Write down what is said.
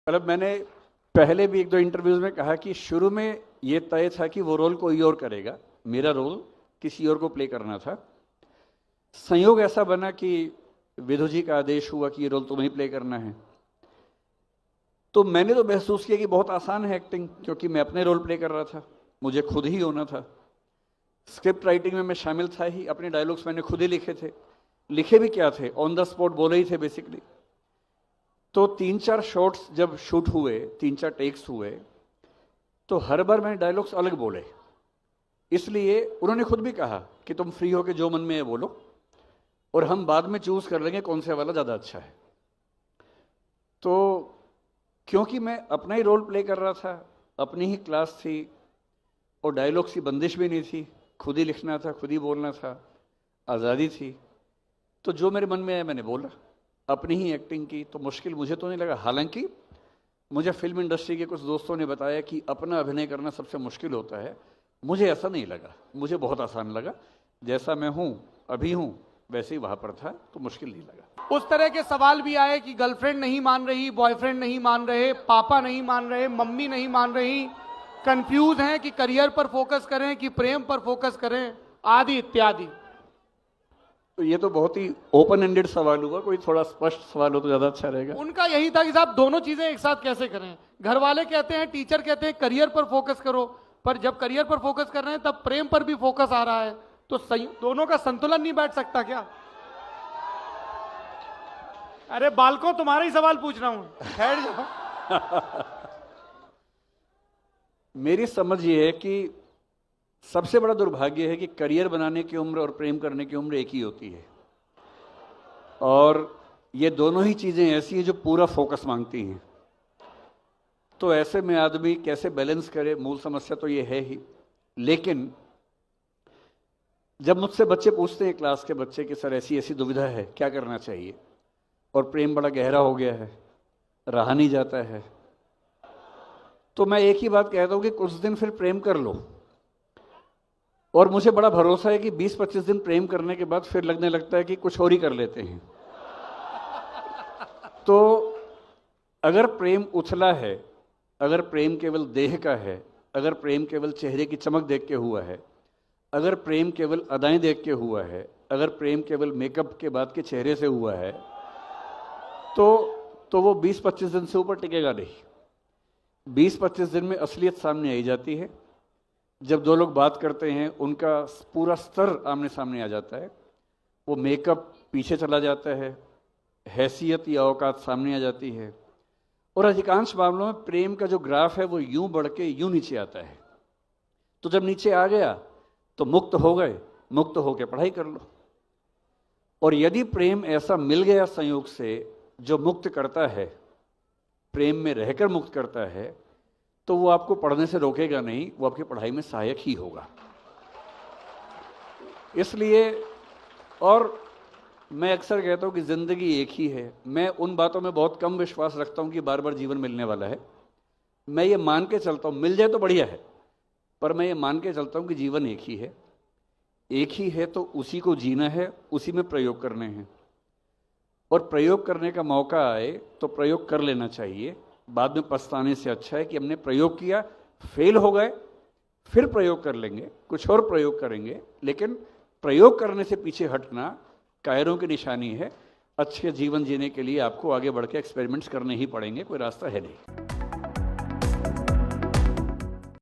मतलब मैंने पहले भी एक दो इंटरव्यूज में कहा कि शुरू में ये तय था कि वो रोल कोई और करेगा, मेरा रोल किसी और को प्ले करना था। संयोग ऐसा बना कि विधु जी का आदेश हुआ कि ये रोल तुम्हें प्ले करना है। तो मैंने तो महसूस किया कि बहुत आसान है एक्टिंग, क्योंकि मैं अपने रोल प्ले कर रहा था, मुझे खुद ही होना था। स्क्रिप्ट राइटिंग में मैं शामिल था ही, अपने डायलॉग्स मैंने खुद ही लिखे थे। लिखे भी क्या थे, ऑन द स्पॉट बोले ही थे बेसिकली। तो 3-4 शॉट्स जब शूट हुए, 3-4 टेक्स हुए, तो हर बार मैंने डायलॉग्स अलग बोले। इसलिए उन्होंने खुद भी कहा कि तुम फ्री हो के जो मन में है बोलो, और हम बाद में चूज कर लेंगे कौन से वाला ज़्यादा अच्छा है। तो क्योंकि मैं अपना ही रोल प्ले कर रहा था, अपनी ही क्लास थी, और डायलॉग्स की बंदिश भी नहीं थी, खुद ही लिखना था, खुद ही बोलना था, आज़ादी थी, तो जो मेरे मन में आया मैंने बोला, अपनी ही एक्टिंग की। तो मुश्किल मुझे तो नहीं लगा। हालांकि मुझे फिल्म इंडस्ट्री के कुछ दोस्तों ने बताया कि अपना अभिनय करना सबसे मुश्किल होता है, मुझे ऐसा नहीं लगा, मुझे बहुत आसान लगा। जैसा मैं हूँ अभी हूँ वैसे ही वहाँ पर था, तो मुश्किल नहीं लगा। उस तरह के सवाल भी आए कि गर्लफ्रेंड नहीं मान रही, बॉयफ्रेंड नहीं मान रहे, पापा नहीं मान रहे, मम्मी नहीं मान रही, कंफ्यूज हैं कि करियर पर फोकस करें कि प्रेम पर फोकस करें, आदि इत्यादि। तो ये तो बहुत ही ओपन एंडेड सवाल हुआ, कोई थोड़ा स्पष्ट सवाल हो तो ज़्यादा अच्छा रहेगा। उनका यही था कि साहब दोनों चीजें एक साथ कैसे करें। घर वाले कहते हैं, टीचर कहते हैं करियर पर फोकस करो, पर जब करियर पर फोकस कर रहे हैं तब प्रेम पर भी फोकस आ रहा है, तो दोनों का संतुलन नहीं बैठ सकता क्या? अरे बालकों, तुम्हारा ही सवाल पूछ रहा हूं, ठहर जाओ। मेरी समझ ये है कि सबसे बड़ा दुर्भाग्य है कि करियर बनाने की उम्र और प्रेम करने की उम्र एक ही होती है, और ये दोनों ही चीज़ें ऐसी हैं जो पूरा फोकस मांगती हैं। तो ऐसे में आदमी कैसे बैलेंस करे, मूल समस्या तो ये है ही। लेकिन जब मुझसे बच्चे पूछते हैं, क्लास के बच्चे, कि सर ऐसी ऐसी दुविधा है, क्या करना चाहिए, और प्रेम बड़ा गहरा हो गया है, रहा नहीं जाता है, तो मैं एक ही बात कहता हूँ कि कुछ दिन फिर प्रेम कर लो। और मुझे बड़ा भरोसा है कि 20-25 दिन प्रेम करने के बाद फिर लगने लगता है कि कुछ और ही कर लेते हैं। तो अगर प्रेम उछला है, अगर प्रेम केवल देह का है, अगर प्रेम केवल चेहरे की चमक देख के हुआ है, अगर प्रेम केवल अदाएं देख के हुआ है, अगर प्रेम केवल मेकअप के बाद के चेहरे से हुआ है, तो वो 20-25 दिन से ऊपर टिकेगा नहीं। 20-25 दिन में असलियत सामने आई जाती है। जब दो लोग बात करते हैं, उनका पूरा स्तर आमने सामने आ जाता है, वो मेकअप पीछे चला जाता है, हैसियत या औकात सामने आ जाती है, और अधिकांश मामलों में प्रेम का जो ग्राफ है वो यूं बढ़ के यूं नीचे आता है। तो जब नीचे आ गया तो मुक्त हो गए, मुक्त होकर पढ़ाई कर लो। और यदि प्रेम ऐसा मिल गया संयोग से जो मुक्त करता है, प्रेम में रहकर मुक्त करता है, तो वो आपको पढ़ने से रोकेगा नहीं, वो आपकी पढ़ाई में सहायक ही होगा। इसलिए, और मैं अक्सर कहता हूँ कि ज़िंदगी एक ही है। मैं उन बातों में बहुत कम विश्वास रखता हूँ कि बार बार जीवन मिलने वाला है। मैं ये मान के चलता हूँ, मिल जाए तो बढ़िया है, पर मैं ये मान के चलता हूँ कि जीवन एक ही है। एक ही है तो उसी को जीना है, उसी में प्रयोग करने हैं, और प्रयोग करने का मौका आए तो प्रयोग कर लेना चाहिए। बाद में पछताने से अच्छा है कि हमने प्रयोग किया, फेल हो गए, फिर प्रयोग कर लेंगे, कुछ और प्रयोग करेंगे। लेकिन प्रयोग करने से पीछे हटना कायरों की निशानी है। अच्छे जीवन जीने के लिए आपको आगे बढ़ के एक्सपेरिमेंट्स करने ही पड़ेंगे, कोई रास्ता है नहीं।